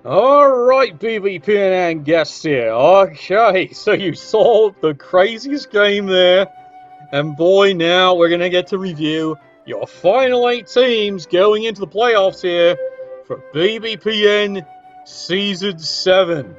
Alright, BBPN guests here. Okay, so you saw the craziest game there. And boy, now we're going to get to review your final 8 teams going into the playoffs here for BBPN Season 7.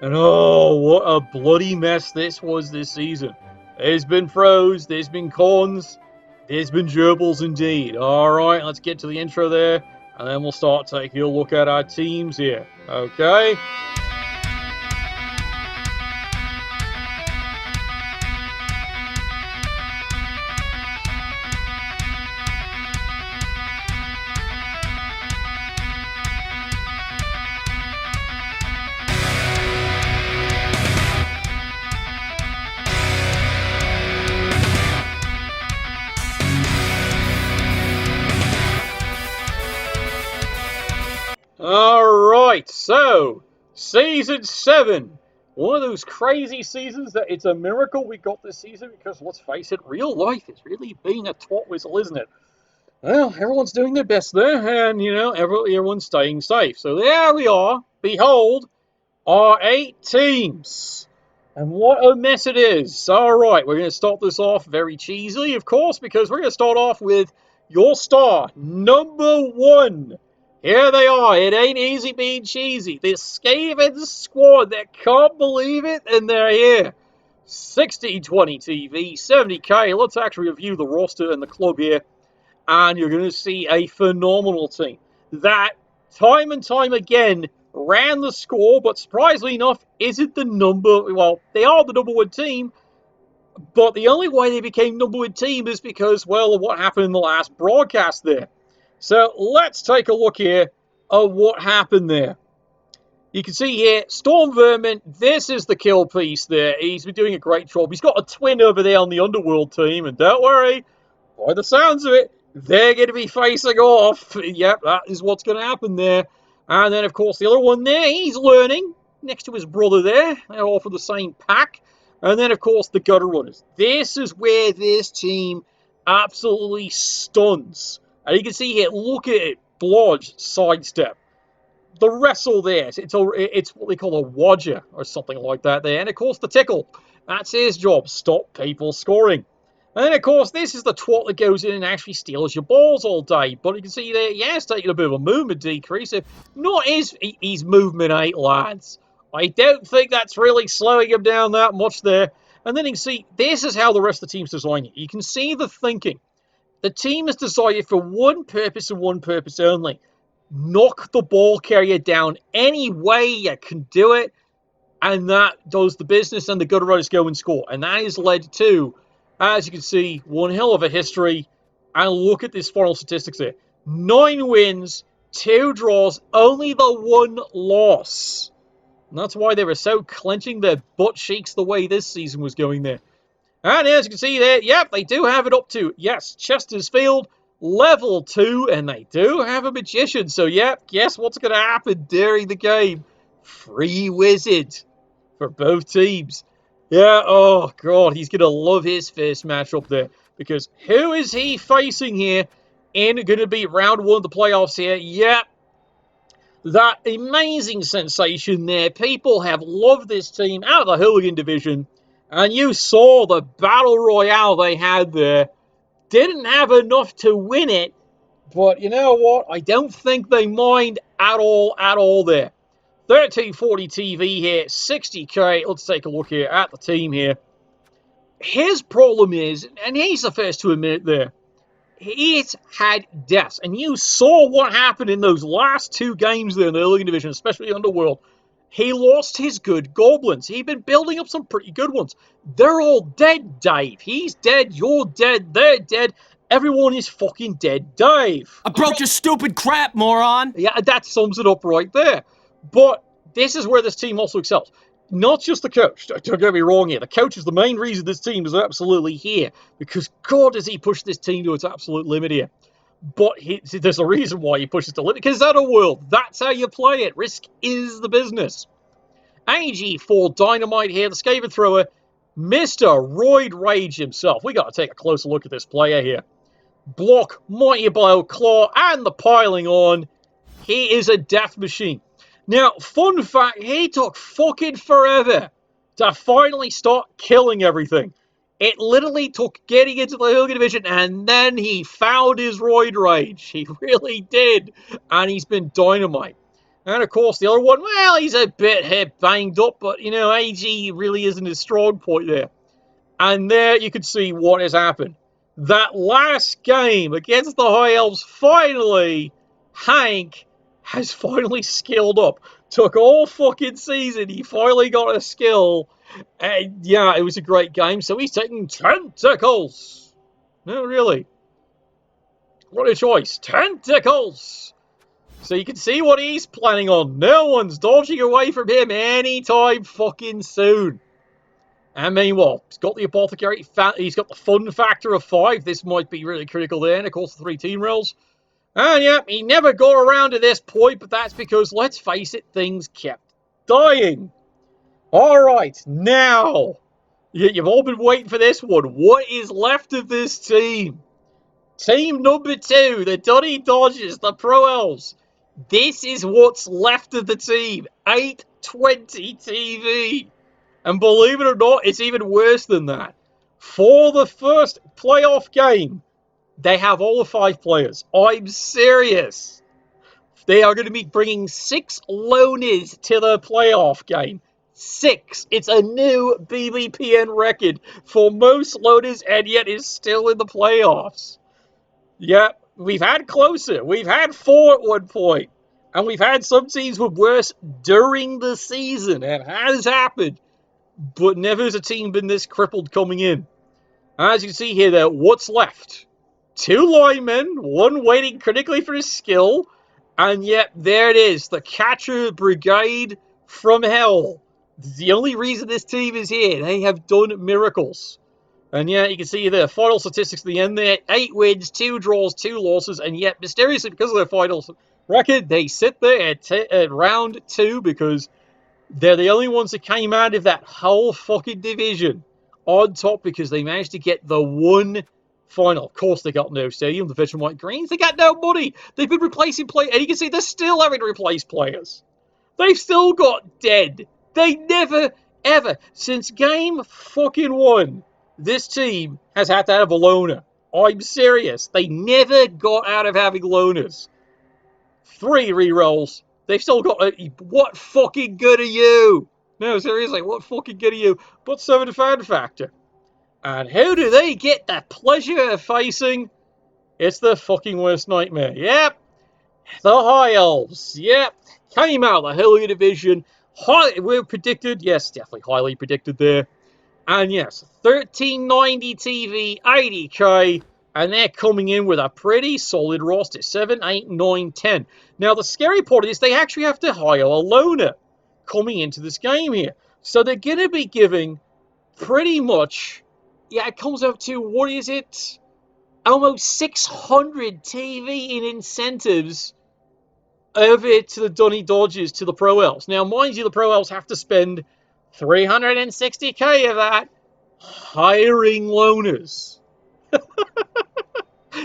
And oh, what a bloody mess this was this season. There's been throws, there's been cons, there's been gerbils indeed. Alright, let's get to the intro there. And then we'll start taking a look at our teams here. Okay? Alright, so, Season 7. One of those crazy seasons that it's a miracle we got this season because, let's face it, real life is really being a twat whistle, isn't it? Well, everyone's doing their best there, and, everyone's staying safe. So there we are. Behold, our 8 teams. And what a mess it is. Alright, we're going to start this off very cheesily, of course, because we're going to start off with your star, number 1. Here they are. It ain't easy being cheesy. This Skaven squad that can't believe it, and they're here. 1620 TV, 70k. Let's actually review the roster and the club here. And you're going to see a phenomenal team that, time and time again, ran the score, but surprisingly enough, isn't the number... Well, they are the number 1 team, but the only way they became number 1 team is because, well, of what happened in the last broadcast there. So let's take a look here at what happened there. You can see here, Storm Vermin, this is the kill piece there. He's been doing a great job. He's got a twin over there on the Underworld team, and don't worry, by the sounds of it, they're going to be facing off. Yep, that is what's going to happen there. And then, of course, the other one there, he's learning next to his brother there. They're all from the same pack. And then, of course, the Gutter Runners. This is where this team absolutely stuns. And you can see here, look at it, Blodge, sidestep. The wrestle there, it's what they call a wadger or something like that there. And of course, the tickle, that's his job, stop people scoring. And then of course, this is the twat that goes in and actually steals your balls all day. But you can see there, yeah, it's taking a bit of a movement decrease. Not his movement 8, lads. I don't think that's really slowing him down that much there. And then you can see, this is how the rest of the team's designed it. You can see the thinking. The team is designed for one purpose and one purpose only. Knock the ball carrier down any way you can do it. And that does the business, and the Gutter Runners go and score. And that has led to, as you can see, one hell of a history. And look at this final statistics here. 9 wins, 2 draws, only the 1 loss. And that's why they were so clenching their butt cheeks the way this season was going there. And as you can see there, yep, they do have it up to, yes, Chester's Field, level 2, and they do have a magician. So, yep, guess what's going to happen during the game? Free wizard for both teams. Yeah, oh, God, he's going to love his first matchup there. Because who is he facing here in going to be round 1 of the playoffs here? Yep, that amazing sensation there. People have loved this team out of the Hooligan division. And you saw the battle royale they had there. Didn't have enough to win it. But you know what? I don't think they mind at all there. 1340 TV here, 60k. Let's take a look here at the team here. His problem is, and he's the first to admit it there, he's had deaths. And you saw what happened in those last 2 games there in the Hooligan division, especially Underworld. He lost his good goblins. He'd been building up some pretty good ones. They're all dead, Dave. He's dead, you're dead, they're dead. Everyone is fucking dead, Dave. I broke your stupid crap, moron. Yeah, that sums it up right there. But this is where this team also excels. Not just the coach. Don't get me wrong here. The coach is the main reason this team is absolutely here. Because God, does he push this team to its absolute limit here. But there's a reason why he pushes the limit, because it's Underworld. That's how you play it. Risk is the business. AG for Dynamite here, the Skaven Thrower, Mr. Roid Rage himself. We got to take a closer look at this player here. Block, Mighty Blow, Claw, and the piling on. He is a death machine. Now, fun fact, he took fucking forever to finally start killing everything. It literally took getting into the Hooligan division, and then he found his roid rage. He really did. And he's been dynamite. And of course, the other one, well, he's a bit hip banged up, but you know, AG really isn't his strong point there. And there you can see what has happened. That last game against the High Elves, finally, Hank has finally skilled up. Took all fucking season, he finally got a skill. And yeah, it was a great game. So he's taking tentacles. No, really. What a choice. Tentacles. So you can see what he's planning on. No one's dodging away from him anytime fucking soon. And meanwhile, he's got the apothecary. He's got the fun factor of 5. This might be really critical there. And of course, the 3 team rolls. And yeah, he never got around to this point, but that's because, let's face it, things kept dying. All right, now, you've all been waiting for this one. What is left of this team? Team number 2, the Dunny Dodgers, the Pro Elves. This is what's left of the team. 820 TV. And believe it or not, it's even worse than that. For the first playoff game, they have all the 5 players. I'm serious. They are going to be bringing 6 loners to the playoff game. 6. It's a new BBPN record for most loners, and yet is still in the playoffs. Yeah, we've had closer. We've had 4 at one point. And we've had some teams with worse during the season. It has happened. But never has a team been this crippled coming in. As you can see here, though, what's left? 2 linemen, 1 waiting critically for his skill, and yet there it is, the catcher brigade from hell. The only reason this team is here, they have done miracles. And yeah, you can see the final statistics at the end there, 8 wins, 2 draws, 2 losses, and yet mysteriously, because of their final record, they sit there at round 2 because they're the only ones that came out of that whole fucking division on top because they managed to get the 1 final. Of course, they got no stadium, the Veteran White Greens. They got no money. They've been replacing players, and you can see they're still having to replace players. They've still got dead. They never, ever, since game fucking 1, this team has had to have a loner. I'm serious. They never got out of having loners. 3 rerolls. They've still got what fucking good are you? No, seriously, what fucking good are you? But 7 fan factor. And who do they get the pleasure of facing? It's the fucking worst nightmare. Yep. The High Elves. Yep. Came out of the Hooligan division. We're predicted. Yes, definitely highly predicted there. And yes, 1390 TV, 80k. And they're coming in with a pretty solid roster. 7, 8, 9, 10. Now, the scary part is they actually have to hire a loner coming into this game here. So they're going to be giving pretty much, yeah, it comes up to, what is it? Almost 600 TV in incentives over to the Dunny Dodgers, to the Pro Elves. Now, mind you, the Pro Elves have to spend 360k of that hiring loners.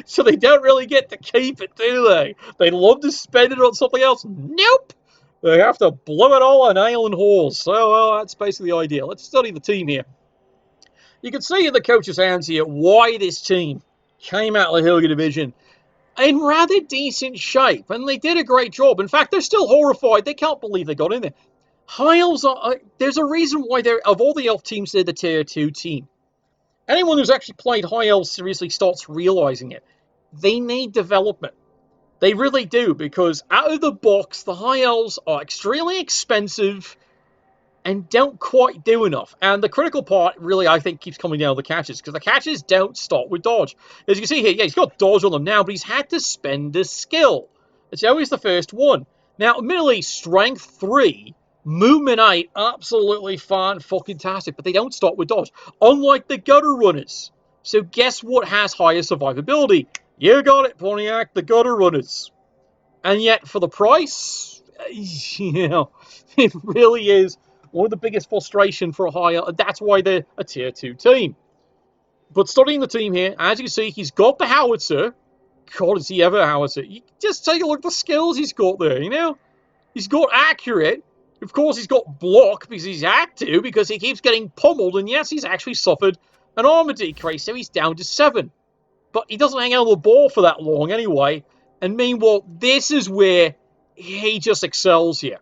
So they don't really get to keep it, do they? They love to spend it on something else. Nope. They have to blow it all on ale and whores. So, well, that's basically the idea. Let's study the team here. You can see in the coach's hands here why this team came out of the Hooligan division in rather decent shape. And they did a great job. In fact, they're still horrified. They can't believe they got in there. High Elves are, there's a reason why they're, of all the Elf teams, they're the Tier 2 team. Anyone who's actually played High Elves seriously starts realizing it. They need development. They really do, because out of the box, the High Elves are extremely expensive and don't quite do enough. And the critical part, really, I think, keeps coming down to the catches, because the catches don't start with dodge. As you can see here, yeah, he's got dodge on them now, but he's had to spend a skill. It's always the first one. Now, admittedly, strength 3, movement 8, absolutely fan-fucking-tastic, but they don't start with dodge, unlike the gutter runners. So guess what has higher survivability? You got it, Pontiac, the gutter runners. And yet, for the price, you know, it really is one of the biggest frustration for a higher. That's why they're a Tier 2 team. But studying the team here, as you can see, he's got the howitzer. God, is he ever a howitzer? You just take a look at the skills he's got there, you know? He's got accurate. Of course, he's got block because he's had to, because he keeps getting pummeled. And yes, he's actually suffered an armor decrease, so he's down to 7. But he doesn't hang out on the ball for that long anyway. And meanwhile, this is where he just excels here.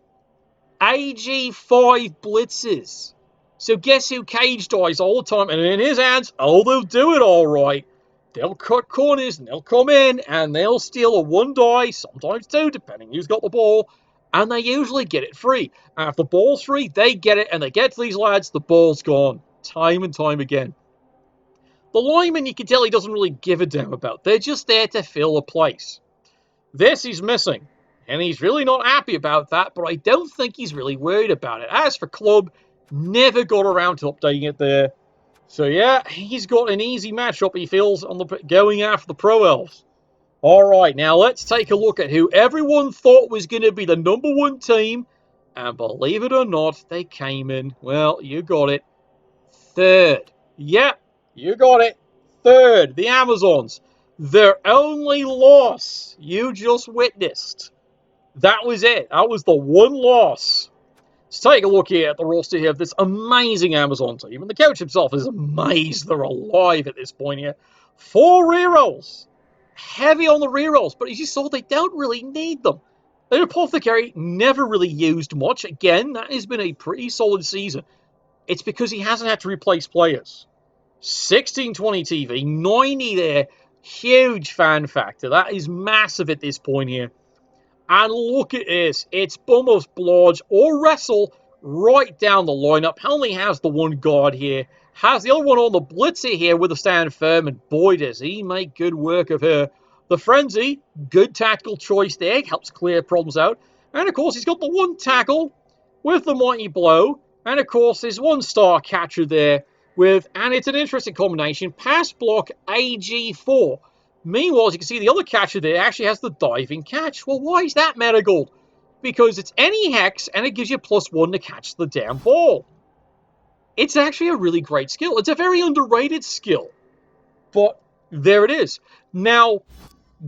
AG5 blitzes. So guess who cage dies all the time? And in his hands, oh, they'll do it all right. They'll cut corners, and they'll come in, and they'll steal a 1 die, sometimes 2, depending who's got the ball. And they usually get it free. And if the ball's free, they get it, and they get to these lads, the ball's gone. Time and time again. The lineman, you can tell he doesn't really give a damn about. They're just there to fill a place. This he's missing. And he's really not happy about that, but I don't think he's really worried about it. As for Club, never got around to updating it there. So yeah, he's got an easy matchup, he feels, on the going after the Pro Elves. Alright, now let's take a look at who everyone thought was going to be the #1 team. And believe it or not, they came in, well, you got it, 3rd. Yep, you got it, 3rd. The Amazons. Their only loss you just witnessed. That was it. That was the one loss. Let's take a look here at the roster here of this amazing Amazon team. And the coach himself is amazed they're alive at this point here. 4 rerolls. Heavy on the rerolls, but as you saw, they don't really need them. The Apothecary never really used much. Again, that has been a pretty solid season. It's because he hasn't had to replace players. 1620 TV, 90 there. Huge fan factor. That is massive at this point here. And look at this. It's almost Blodge or Wrestle right down the lineup. Only has the 1 guard here. Has the other one on the Blitzer here with a stand firm. And boy, does he make good work of her. The Frenzy, good tactical choice there. Helps clear problems out. And of course, he's got the 1 tackle with the Mighty Blow. And of course, there's 1 star catcher there with, and it's an interesting combination, pass block AG4. Meanwhile, as you can see, the other catcher there actually has the diving catch. Well, why is that, Marigold? Because it's any hex, and it gives you +1 to catch the damn ball. It's actually a really great skill. It's a very underrated skill. But there it is. Now,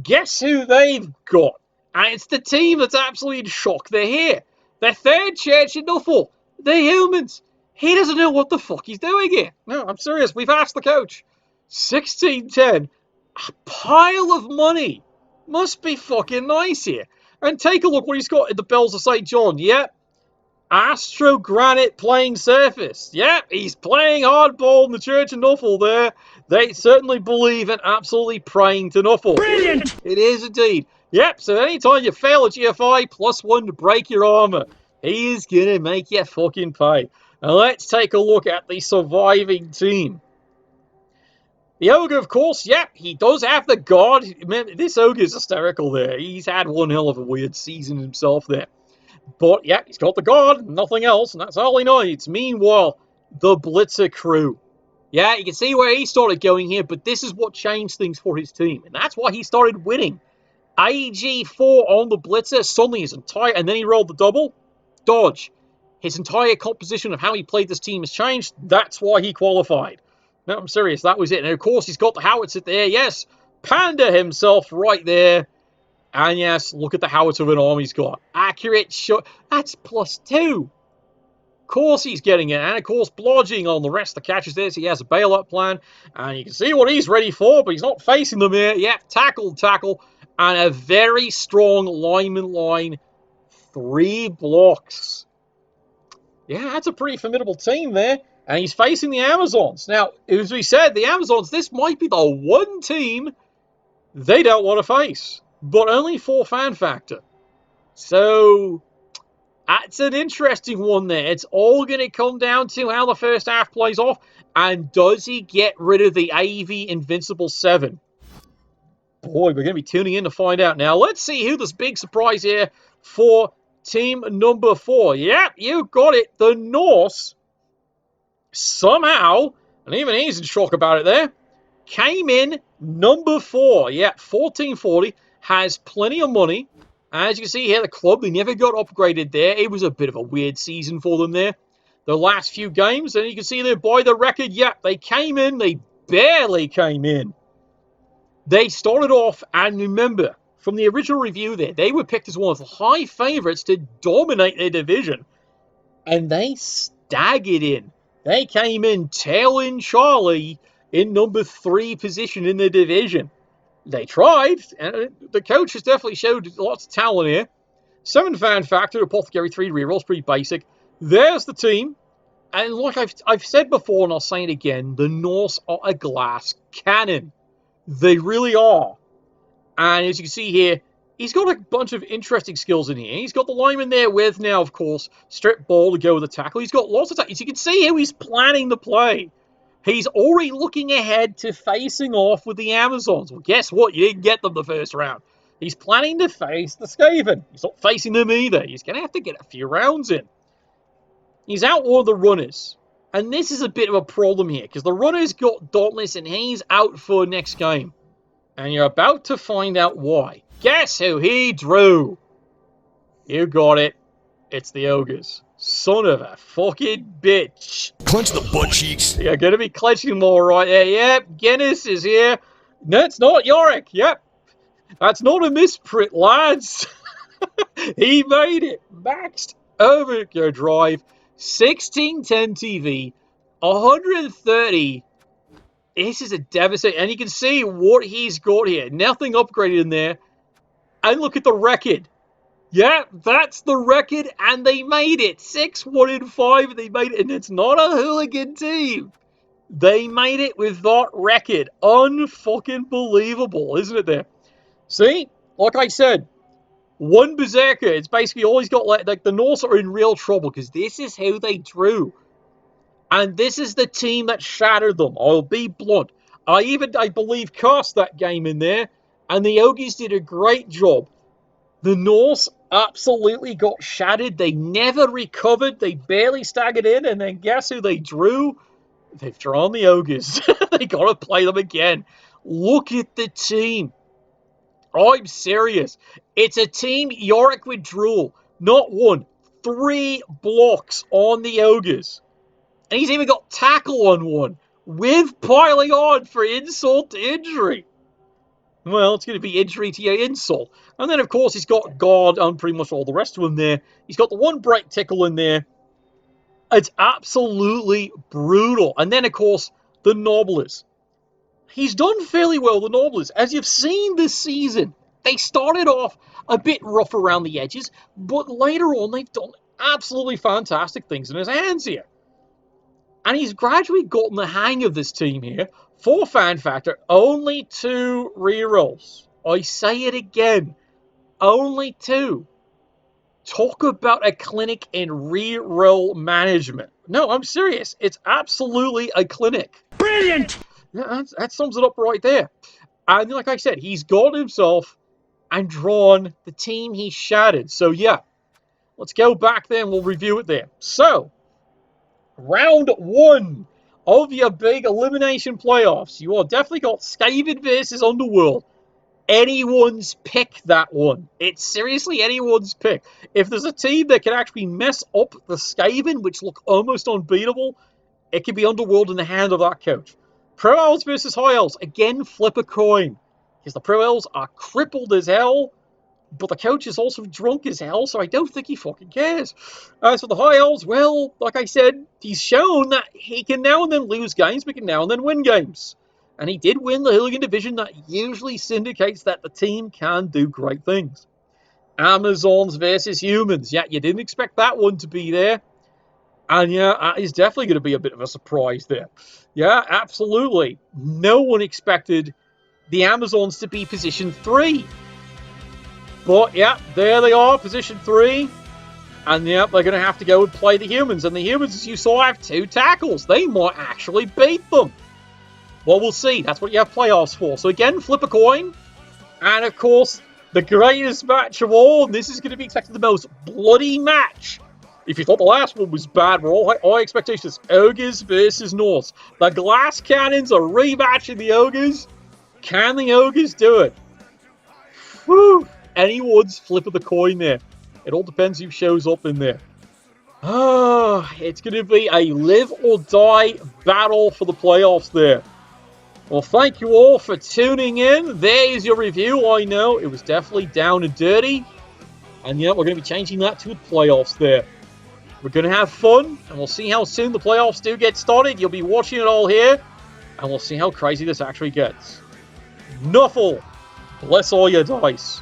guess who they've got? And it's the team that's absolutely in shock. They're here. They're 3rd Church in Nuffle. They're humans. He doesn't know what the fuck he's doing here. No, I'm serious. We've asked the coach. 1610. A pile of money. Must be fucking nice here. And take a look what he's got at the Bells of St. John. Yep. Astro Granite playing surface. Yep. He's playing hardball in the Church of Nuffle there. They certainly believe in absolutely praying to Nuffle. Brilliant! It is indeed. Yep. So anytime you fail a GFI, +1 to break your armor. He is going to make you fucking pay. Now let's take a look at the surviving team. The Ogre, of course, yep, he does have the guard. Man, this Ogre is hysterical there. He's had one hell of a weird season himself there. But, yep, he's got the guard, nothing else, and that's all he needs. Meanwhile, the Blitzer Crew. Yeah, you can see where he started going here, but this is what changed things for his team. And that's why he started winning. AG4 on the Blitzer, suddenly his entire, and then he rolled the double. Dodge. His entire composition of how he played this team has changed. That's why he qualified. No, I'm serious. That was it. And of course, he's got the howitzer there. Yes, Panda himself right there. And yes, look at the howitzer of an arm he's got. Accurate shot. That's +2. Of course he's getting it. And of course, blodging on the rest of the catches there. So he has a bailout plan. And you can see what he's ready for, but he's not facing them here. Yeah, tackle. And a very strong lineman line. 3 blocks. Yeah, that's a pretty formidable team there. And he's facing the Amazons. Now, as we said, the Amazons, this might be the one team they don't want to face. But only for fan factor. So, that's an interesting one there. It's all going to come down to how the first half plays off. And does he get rid of the AV Invincible 7? Boy, we're going to be tuning in to find out. Now, let's see who this big surprise here for team number 4. Yep, you got it. The Norse, somehow, and even he's in shock about it there, came in number 4. Yeah, 1440, has plenty of money. As you can see here, the club, they never got upgraded there. It was a bit of a weird season for them there. The last few games, and you can see there by the record, yep, they came in, they barely came in. They started off, and remember, from the original review there, they were picked as one of the high favorites to dominate their division. And they staggered in. They came in tailing Charlie in number 3 position in the division. They tried, and the coach has definitely showed lots of talent here. 7 fan factor, Apothecary 3 rerolls, pretty basic. There's the team. And like I've said before, and I'll say it again, the Norse are a glass cannon. They really are. And as you can see here, he's got a bunch of interesting skills in here. He's got the lineman there with now, of course, strip ball to go with the tackle. He's got lots of tackles. You can see how he's planning the play. He's already looking ahead to facing off with the Amazons. Well, guess what? You didn't get them the first round. He's planning to face the Skaven. He's not facing them either. He's going to have to get a few rounds in. He's out all the runners. And this is a bit of a problem here, because the runners got Dauntless and he's out for next game. And you're about to find out why. Guess who he drew? You got it. It's the Ogres. Son of a fucking bitch. Clench the butt cheeks. You're going to be clenching them all right there. Yep, Guinness is here. No, it's not Yorick. Yep. That's not a misprint, lads. He made it. Maxed overdrive. 1610 TV. 130. This is a devastating. And you can see what he's got here. Nothing upgraded in there. And look at the record. Yeah, that's the record, and they made it. 6-1-5, and they made it, and it's not a Hooligan team. They made it with that record. Unfucking believable, isn't it there? See, like I said, one Berserker, it's basically all he's got left. Like, the Norse are in real trouble, because this is how they drew. And this is the team that shattered them. I'll be blunt. I believe, cast that game in there, and the Ogres did a great job. The Norse absolutely got shattered. They never recovered. They barely staggered in. And then guess who they drew? They've drawn the Ogres. They got to play them again. Look at the team. I'm serious. It's a team Yorick would draw. Not 1, 3 blocks on the Ogres. And he's even got tackle on one. With piling on for insult to injury. Well, it's going to be injury to your insult. And then, of course, he's got guard and pretty much all the rest of them there. He's got the 1 break tickle in there. It's absolutely brutal. And then, of course, the Nobblers. He's done fairly well, the Nobblers. As you've seen this season, they started off a bit rough around the edges, but later on, they've done absolutely fantastic things in his hands here. And he's gradually gotten the hang of this team here. 4 fan factor, only 2 rerolls. I say it again, only 2. Talk about a clinic in reroll management. No, I'm serious. It's absolutely a clinic. Brilliant! Yeah, that sums it up right there. And like I said, he's got himself and drawn the team he shattered. So yeah, let's go back there and we'll review it there. So, round 1 of your big elimination playoffs. You are definitely got Skaven versus Underworld. Anyone's pick, that one. It's seriously anyone's pick. If there's a team that can actually mess up the Skaven, which look almost unbeatable, it could be Underworld in the hand of that coach. Pro Elves versus High Elves. Again, flip a coin. Because the Pro Elves are crippled as hell, but the coach is also drunk as hell, so I don't think he fucking cares. As for the High Elves, well, like I said, he's shown that he can now and then lose games, but can now and then win games. And he did win the Hooligan division. That usually syndicates that the team can do great things. Amazons versus humans. Yeah, you didn't expect that one to be there. And yeah, that is definitely going to be a bit of a surprise there. Yeah, absolutely. No one expected the Amazons to be position 3. But yeah, there they are, position 3. And yeah, they're going to have to go and play the humans. And the humans, as you saw, have 2 tackles. They might actually beat them. Well, we'll see. That's what you have playoffs for. So again, flip a coin. And of course, the greatest match of all. This is going to be expected the most bloody match. If you thought the last one was bad, we're all high expectations. Ogres versus Norse. The glass cannons are rematching the Ogres. Can the Ogres do it? Whew. Anyone's flip of the coin there. It all depends who shows up in there. Oh, it's going to be a live or die battle for the playoffs there. Well, thank you all for tuning in. There is your review. I know it was definitely down and dirty. And yeah, we're going to be changing that to the playoffs there. We're going to have fun, and we'll see how soon the playoffs do get started. You'll be watching it all here, and we'll see how crazy this actually gets. Nuffle, bless all your dice.